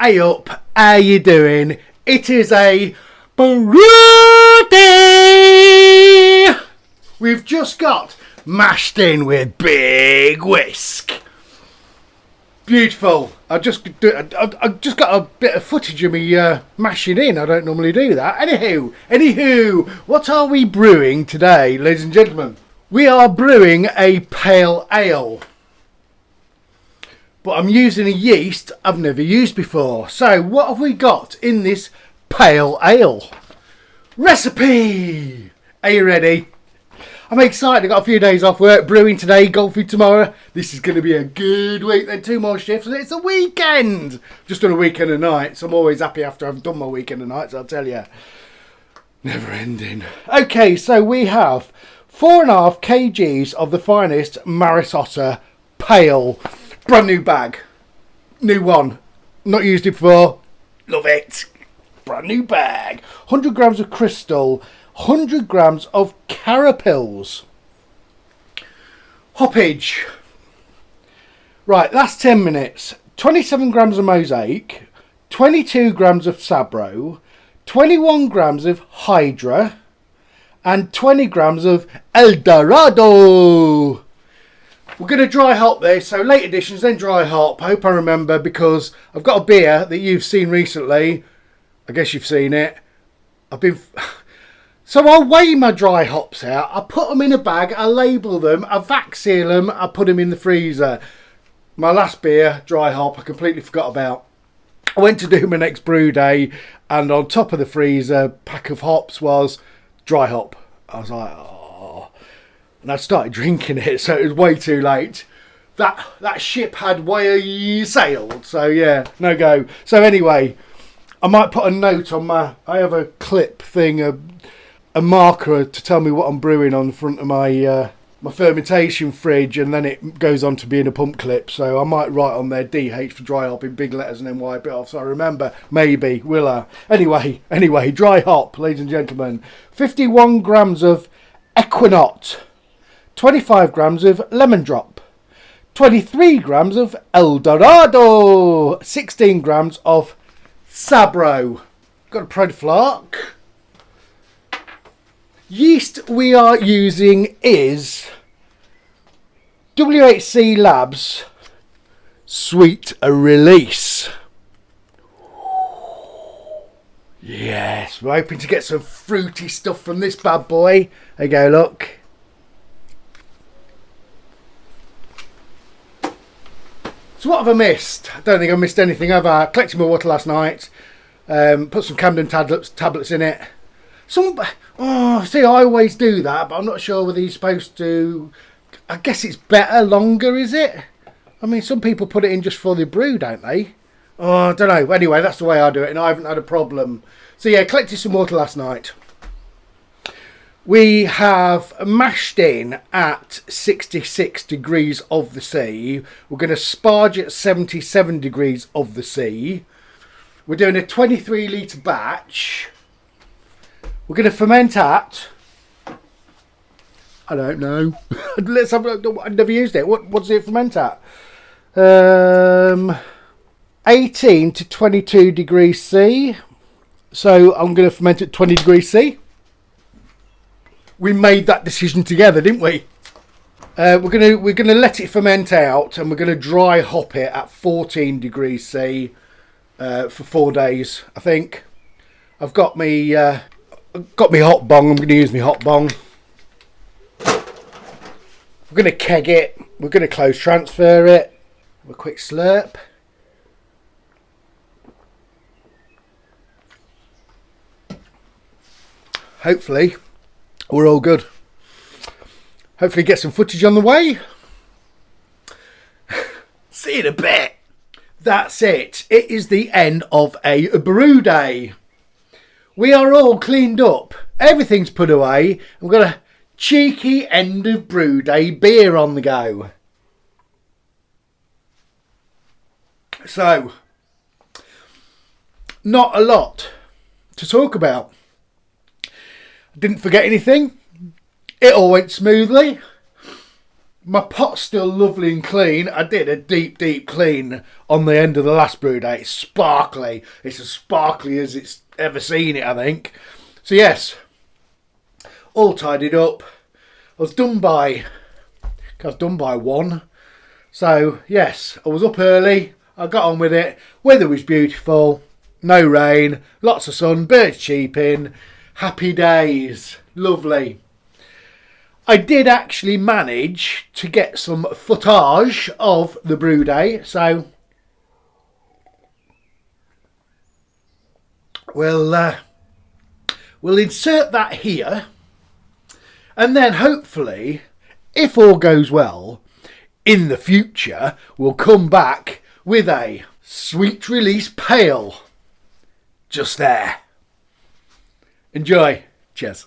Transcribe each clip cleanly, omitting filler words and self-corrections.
Hey up, how you doing? It is a brew day. We've just got mashed in with Big Whisk. Beautiful. I've just got a bit of footage of me mashing in. I don't normally do that. Anywho, what are we brewing today, ladies and gentlemen? We are brewing a pale ale. But I'm using a yeast I've never used before. So what have we got in this pale ale? Recipe! Are you ready? I'm excited. I've got a few days off work. Brewing today, golfing tomorrow. This is going to be a good week. Then 2 more shifts and it's a weekend. Just done a weekend and nights. I'm always happy after I've done my weekend and nights, I'll tell you. Never ending. Okay, so we have 4.5 kgs of the finest Maris Otter Pale. Brand new bag. New one. Not used it before. Love it. Brand new bag. 100 grams of crystal. 100 grams of carapils. Hoppage. Right, last 10 minutes. 27 grams of mosaic. 22 grams of sabro. 21 grams of hydra. And 20 grams of Eldorado. We're going to dry hop this, so late editions, then dry hop. I hope I remember, because I've got a beer that you've seen recently. I guess you've seen it. So I'll weigh my dry hops out. I put them in a bag. I label them. I vac seal them. I put them in the freezer. My last beer, dry hop, I completely forgot about. I went to do my next brew day, and on top of the freezer pack of hops was dry hop. I was like, oh. And I started drinking it, so it was way too late. That ship had way sailed, so yeah, no go. So anyway, I might put a note on I have a clip thing, a marker to tell me what I'm brewing on the front of my fermentation fridge, and then it goes on to being a pump clip. So I might write on there DH for dry hop in big letters and then wipe it off. So I remember, maybe, will I? Anyway, dry hop, ladies and gentlemen. 51 grams of Equinaut. 25 grams of lemon drop, 23 grams of Eldorado, 16 grams of Sabro. Got a Proflark. Yeast we are using is WHC Labs Sweet Release. Yes, we're hoping to get some fruity stuff from this bad boy. There you go, look. So what have I missed? I don't think I missed anything, have I? Collected my water last night. Put some Camden tablets in it. See, I always do that, but I'm not sure whether you're supposed to. I guess it's better, longer, is it? I mean, some people put it in just for the brew, don't they? Oh, I don't know. Anyway, that's the way I do it, and I haven't had a problem. So yeah, collected some water last night. We have mashed in at 66 degrees of the sea. We're going to sparge at 77 degrees of the sea. We're doing a 23 litre batch. We're going to ferment at, I don't know. Let's have a look. I've never used it. What does it ferment at? 18 to 22 degrees C. So I'm going to ferment at 20 degrees C. We made that decision together, didn't we? We're gonna let it ferment out, and we're gonna dry hop it at 14 degrees C for 4 days. I think I've got me hot bong. I'm gonna use my hot bong. We're gonna keg it. We're gonna close transfer it. Have a quick slurp. Hopefully we're all good. Hopefully get some footage on the way. See you in a bit. That's it. It is the end of a brew day. We are all cleaned up. Everything's put away. We've got a cheeky end of brew day beer on the go. So, not a lot to talk about. Didn't forget anything. It all went smoothly. My pot's still lovely and clean. I did a deep clean on the end of the last brew day. It's sparkly. It's as sparkly as it's ever seen it, I think. So yes, all tidied up. I was done by 1. So yes, I was up early. I got on with it. Weather was beautiful. No rain. Lots of sun. Birds cheeping. Happy days. Lovely. I did actually manage to get some footage of the brew day. So we'll insert that here. And then hopefully, if all goes well, in the future, we'll come back with a sweet release pale. Just there. Enjoy. Cheers.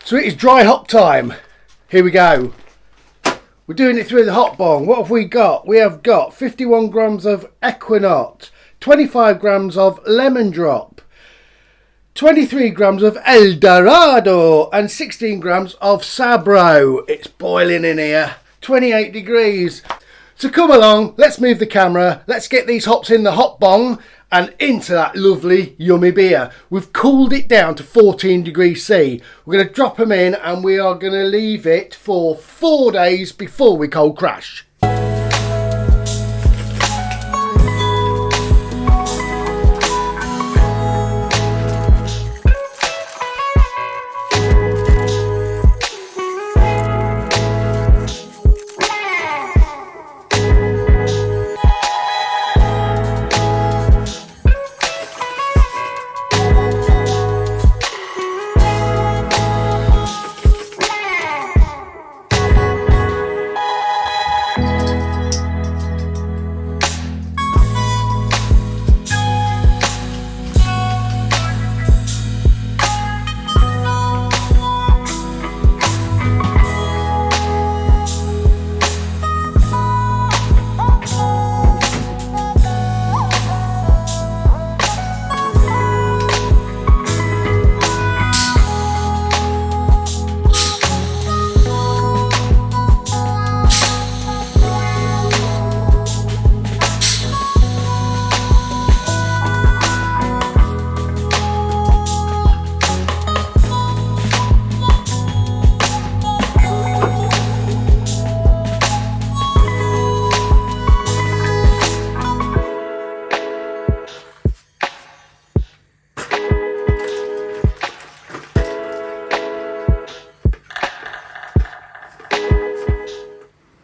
So it is dry hop time. Here we go. We're doing it through the hop bong. What have we got? We have got 51 grams of Equinox, 25 grams of Lemon Drop, 23 grams of El Dorado, and 16 grams of Sabro. It's boiling in here. 28 degrees. So come along, let's move the camera, let's get these hops in the hop bong and into that lovely yummy beer. We've cooled it down to 14 degrees C. We're going to drop them in and we are going to leave it for 4 days before we cold crash.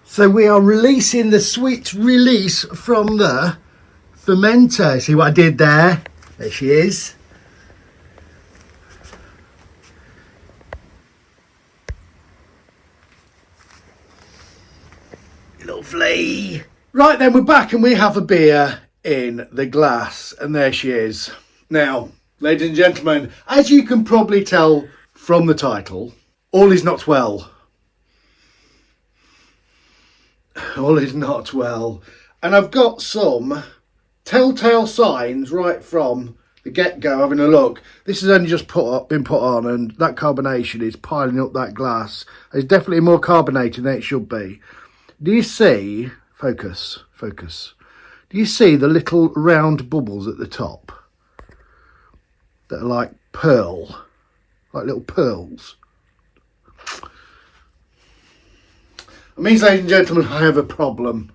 So we are releasing the sweet release from the fermenter. See what I did there? There she is. Lovely. Right then, we're back and we have a beer in the glass. And there she is. Now, ladies and gentlemen, as you can probably tell from the title, all is not well. All is not well. And I've got some telltale signs right from the get-go, having a look. This has only just been put on, and that carbonation is piling up that glass. It's definitely more carbonated than it should be. Do you see, focus, do you see the little round bubbles at the top that are like pearl, like little pearls? It means, ladies and gentlemen, I have a problem.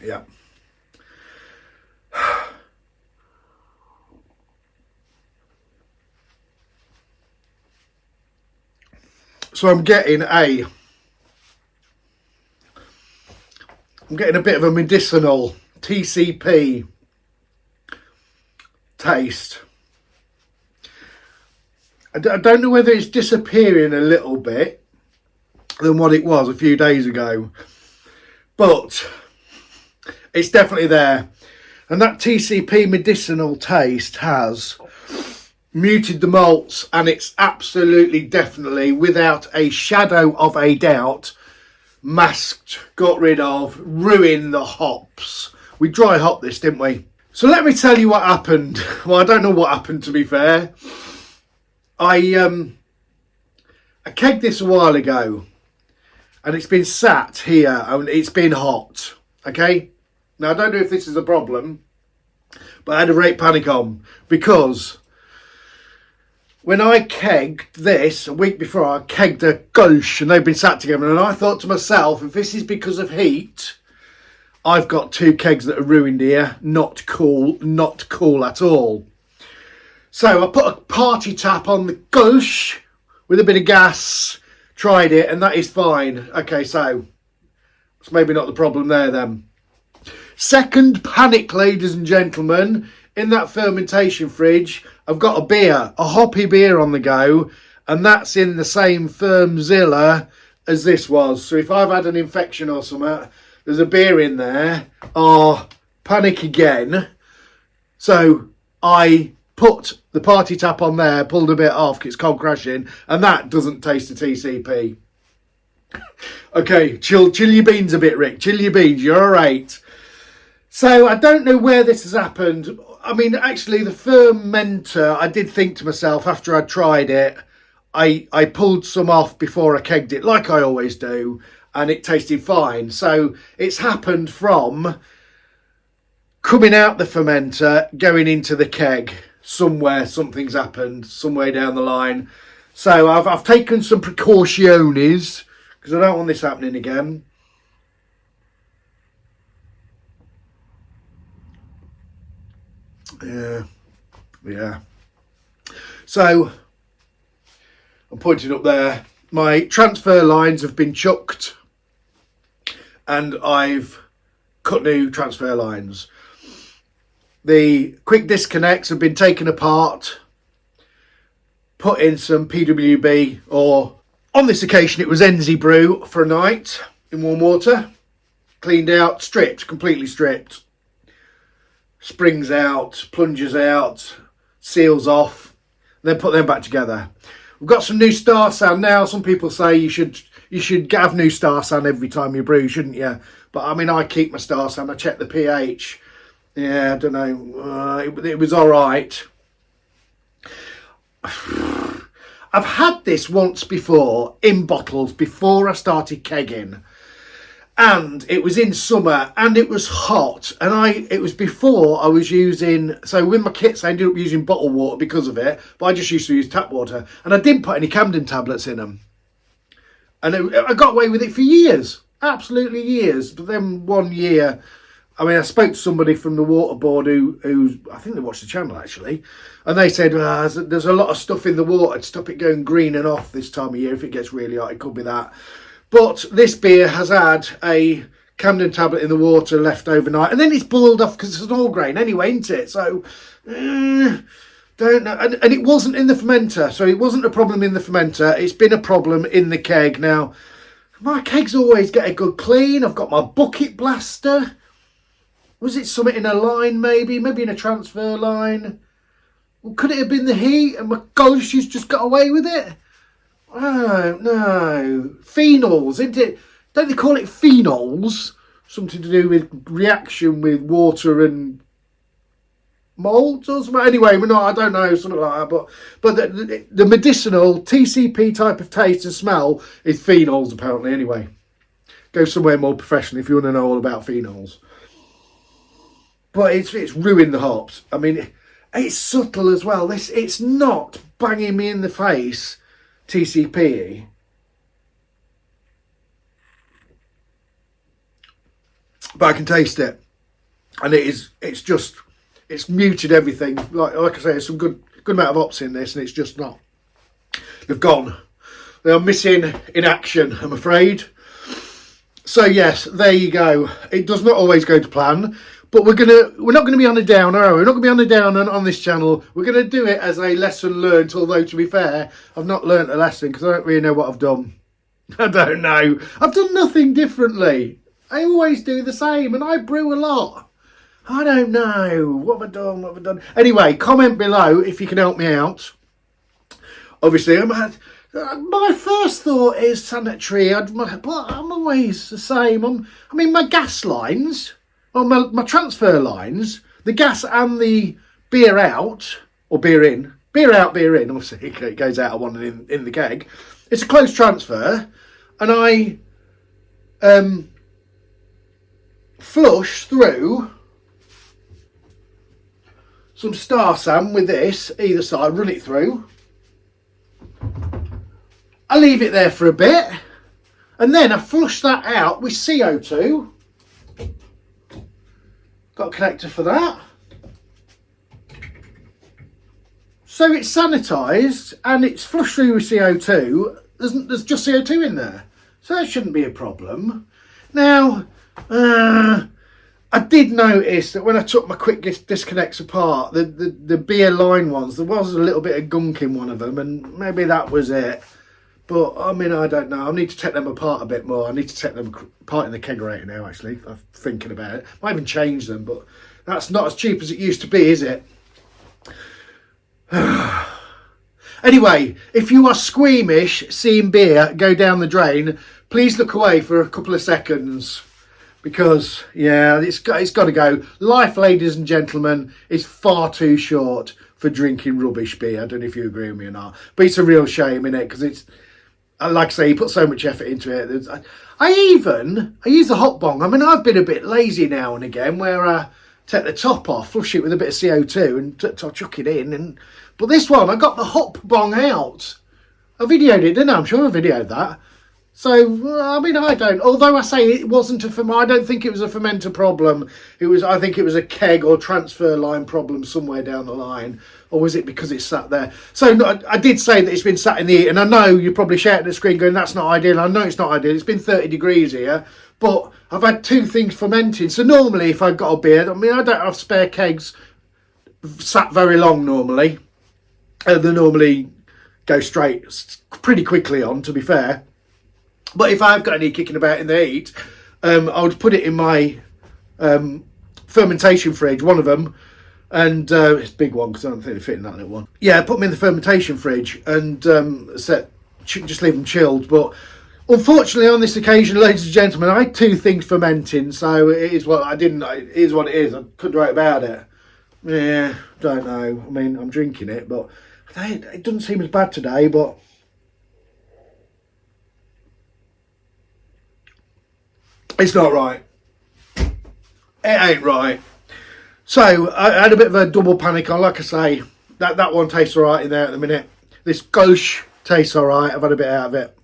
Yeah. So I'm getting a bit of a medicinal TCP taste. I don't know whether it's disappearing a little bit than what it was a few days ago, but it's definitely there. And that TCP medicinal taste has muted the malts, and it's absolutely, definitely, without a shadow of a doubt, masked, got rid of, ruined the hops. We dry hop this, didn't we? So let me tell you what happened. Well, I don't know what happened, to be fair. I kegged this a while ago, and it's been sat here and it's been hot. Okay? Now, I don't know if this is a problem, but I had a great panic on, because when I kegged this a week before, I kegged a Gulch, and they've been sat together, and I thought to myself, if this is because of heat, I've got 2 kegs that are ruined here. Not cool at all. So I put a party tap on the Gulch with a bit of gas, tried it, and that is fine. Okay, so it's maybe not the problem there then. Second panic, ladies and gentlemen, in that fermentation fridge, I've got a beer, a hoppy beer on the go, and that's in the same Firmzilla as this was. So if I've had an infection or something, there's a beer in there. Oh, panic again. So I put the party tap on there, pulled a bit off, 'cause it's cold crashing, and that doesn't taste of TCP. Okay, chill your beans a bit, Rick. Chill your beans, you're all right. So I don't know where this has happened. I mean, actually, the fermenter, I did think to myself after I tried it, I pulled some off before I kegged it, like I always do, and it tasted fine. So it's happened from coming out the fermenter, going into the keg. Somewhere something's happened, somewhere down the line. So I've taken some precautions, because I don't want this happening again. Yeah. So I'm pointing up there. My transfer lines have been chucked, and I've cut new transfer lines. The quick disconnects have been taken apart, put in some PWB, or on this occasion it was Enzy Brew, for a night in warm water. Cleaned out, stripped, completely stripped. Springs out, plungers out, seals off, then put them back together. We've got some new Star San now. Some people say you should have new Star San every time you brew, shouldn't you? But I mean, I keep my Star San. I check the pH. Yeah, I don't know. It was all right. I've had this once before in bottles before I started kegging. And it was in summer, and it was hot, and it was before I was using, so with my kits I ended up using bottled water because of it, but I just used to use tap water, and I didn't put any Camden tablets in them, and I got away with it for years, absolutely years. But then one year, I mean, I spoke to somebody from the water board who I think they watched the channel actually, and they said there's a lot of stuff in the water to stop it going green and off this time of year. If it gets really hot, it could be that. But this beer has had a Camden tablet in the water left overnight, and then it's boiled off because it's an all grain anyway, isn't it? So, don't know. And it wasn't in the fermenter, so it wasn't a problem in the fermenter. It's been a problem in the keg. Now, my kegs always get a good clean. I've got my bucket blaster. Was it something in a line, maybe in a transfer line? Well, could it have been the heat and my Gulch's just got away with it? Oh, no. Phenols, isn't it? Don't they call it phenols? Something to do with reaction with water and mold or something. Anyway, I don't know, something like that. But the medicinal TCP type of taste and smell is phenols, apparently. Anyway, go somewhere more professional if you want to know all about phenols. But it's ruined the hops. I mean, it's subtle as well. It's not banging me in the face, TCP. But I can taste it, and it's muted everything. Like I say, there's some good amount of hops in this, and it's just not. They've gone. They are missing in action, I'm afraid. So yes, there you go. It does not always go to plan, but we're not gonna be on a downer. We're not gonna be on a downer on this channel. We're gonna do it as a lesson learnt. Although to be fair, I've not learnt a lesson because I don't really know what I've done. I don't know. I've done nothing differently. I always do the same, and I brew a lot. I don't know. What have I done? Anyway, comment below if you can help me out. Obviously, my first thought is sanitary, but I'm always the same. My gas lines, or my transfer lines, the gas and the beer out, or beer in. Beer out, beer in. Obviously, it goes out of one in the keg. It's a close transfer, and I flush through some Star San with this, either side, run it through. I leave it there for a bit, and then I flush that out with CO2. Got a connector for that. So it's sanitised and it's flushed through with CO2. There's just CO2 in there, so that shouldn't be a problem. Now, I did notice that when I took my quick disconnects apart, the beer line ones, there was a little bit of gunk in one of them, and maybe that was it. But I don't know. I need to take them apart a bit more. I need to take them apart in the kegerator now, actually. I'm thinking about it. Might even change them, but that's not as cheap as it used to be, is it? Anyway, if you are squeamish seeing beer go down the drain, please look away for a couple of seconds. Because, yeah, it's got to go. Life, ladies and gentlemen, is far too short for drinking rubbish beer. I don't know if you agree with me or not. But it's a real shame, innit? Because it's, like I say, you put so much effort into it. I use the hot bong. I've been a bit lazy now and again where I take the top off, flush it with a bit of CO2 and chuck it in. But this one, I got the hop bong out. I videoed it, didn't I? I'm sure I videoed that. So, I don't. Although I say it wasn't I don't think it was a fermenter problem. I think it was a keg or transfer line problem somewhere down the line. Or was it because it's sat there? So, no, I did say that it's been sat in the heat. And I know you're probably shouting at the screen going, that's not ideal. I know it's not ideal. It's been 30 degrees here. But I've had two things fermenting. So, normally, if I've got a beer, I don't have spare kegs sat very long normally. They normally go straight pretty quickly on, to be fair. But if I've got any kicking about in the heat, I would put it in my fermentation fridge, one of them. And it's a big one because I don't think they fit in that little one. Yeah, put them in the fermentation fridge and just leave them chilled. But unfortunately, on this occasion, ladies and gentlemen, I had two things fermenting. So it is what it is what it is. I couldn't write about it. Yeah, don't know. I'm drinking it, but it doesn't seem as bad today, but... It's not right. It ain't right. So I had a bit of a double panic on. Like I say, that one tastes all right in there at the minute. This gauche tastes all right. I've had a bit out of it.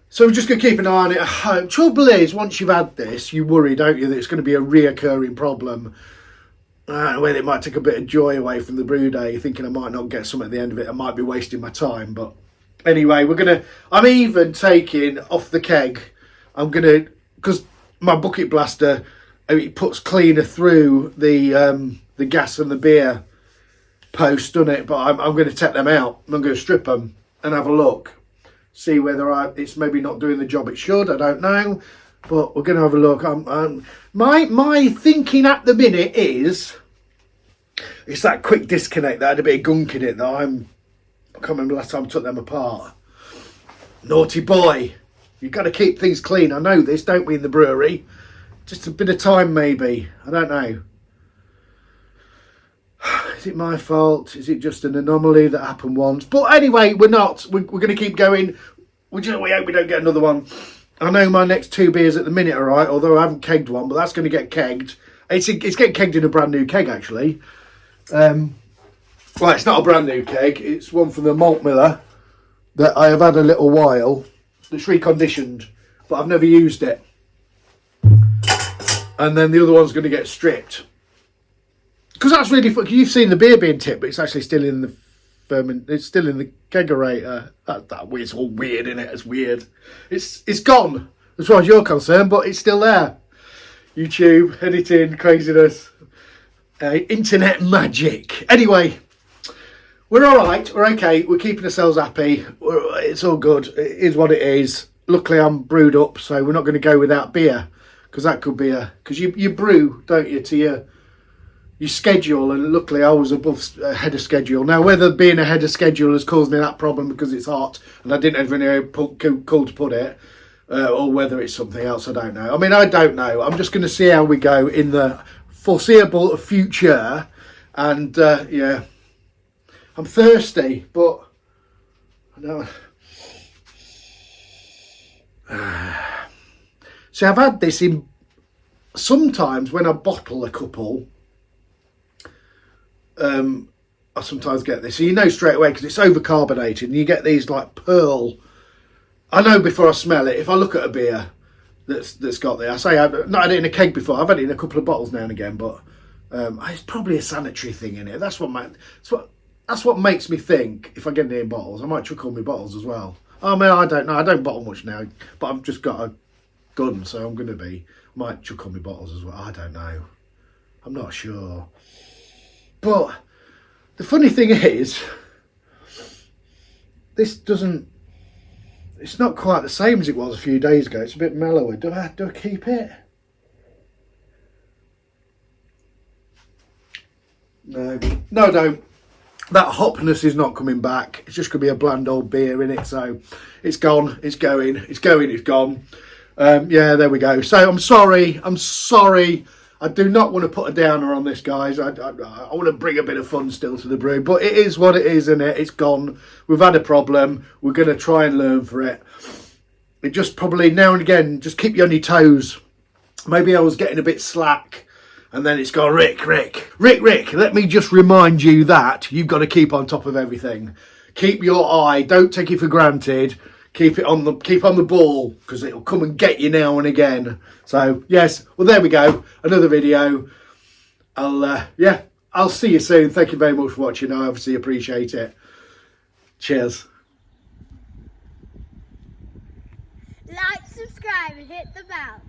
So we're just going to keep an eye on it. Trouble is, once you've had this, you worry, don't you, that it's going to be a reoccurring problem. Where it might take a bit of joy away from the brew day. Thinking I might not get some at the end of it. I might be wasting my time. But anyway, I'm even taking off the keg. Because my bucket blaster, it puts cleaner through the gas and the beer post, doesn't it? But I'm going to take them out. I'm going to strip them and have a look. See whether it's maybe not doing the job it should. I don't know. But we're going to have a look. My thinking at the minute is, it's that quick disconnect that had a bit of gunk in it that I can't remember the last time I took them apart. Naughty boy. You've got to keep things clean. I know this, don't we, in the brewery? Just a bit of time, maybe. I don't know. Is it my fault? Is it just an anomaly that happened once? But anyway, we're not. We're going to keep going. We hope we don't get another one. I know my next 2 beers at the minute are right, although I haven't kegged one, but that's going to get kegged. It's getting kegged in a brand new keg, actually. Well, it's not a brand new keg. It's one from the malt miller that I have had a little while. It's reconditioned, but I've never used it. And then the other one's going to get stripped. Because that's really fun. You've seen the beer being tipped, but it's actually still in the ferment. It's still in the kegerator. It's all weird, isn't it? It's weird. It's gone as far as you're concerned, but it's still there. YouTube, editing, craziness, internet magic. Anyway, we're all right. We're okay. We're keeping ourselves happy. It's all good. It is what it is. Luckily, I'm brewed up, so we're not going to go without beer, because that could be because you brew, don't you, to your schedule, and luckily I was ahead of schedule. Now, whether being ahead of schedule has caused me that problem because it's hot and I didn't have anywhere cool to put it, or whether it's something else, I don't know. I mean, I don't know. I'm just going to see how we go in the foreseeable future. And yeah, I'm thirsty, but I know. See, I've had this in sometimes when I bottle a couple. I sometimes get this, so you know straight away because it's overcarbonated, and you get these like pearl. I know before I smell it. If I look at a beer that's got there, I say I've not had it in a keg before. I've had it in a couple of bottles now and again, but it's probably a sanitary thing in it. That's what makes me think if I get it in bottles, I might chuck all my bottles as well. I mean, I don't know. I don't bottle much now, but I've just got a gun, so I'm going to be. I might chuck all my bottles as well. I don't know. I'm not sure. But the funny thing is, this doesn't. It's not quite the same as it was a few days ago. It's a bit mellower. Do I keep it? No, I don't. That hopness is not coming back. It's just going to be a bland old beer in it. So it's gone. It's going. It's going. It's gone. Yeah, there we go. So I'm sorry. I do not want to put a downer on this, guys. I want to bring a bit of fun still to the brew, but it is what it is, isn't it? It's gone. We've had a problem. We're going to try and learn for it. It just probably now and again, just keep you on your toes. Maybe I was getting a bit slack, and then it's gone, Rick, let me just remind you that you've got to keep on top of everything. Keep your eye. Don't take it for granted. Keep on the ball, because it'll come and get you now and again. So yes, well, there we go, another video. I'll see you soon. Thank you very much for watching. I obviously appreciate it. Cheers. Like, subscribe and hit the bell.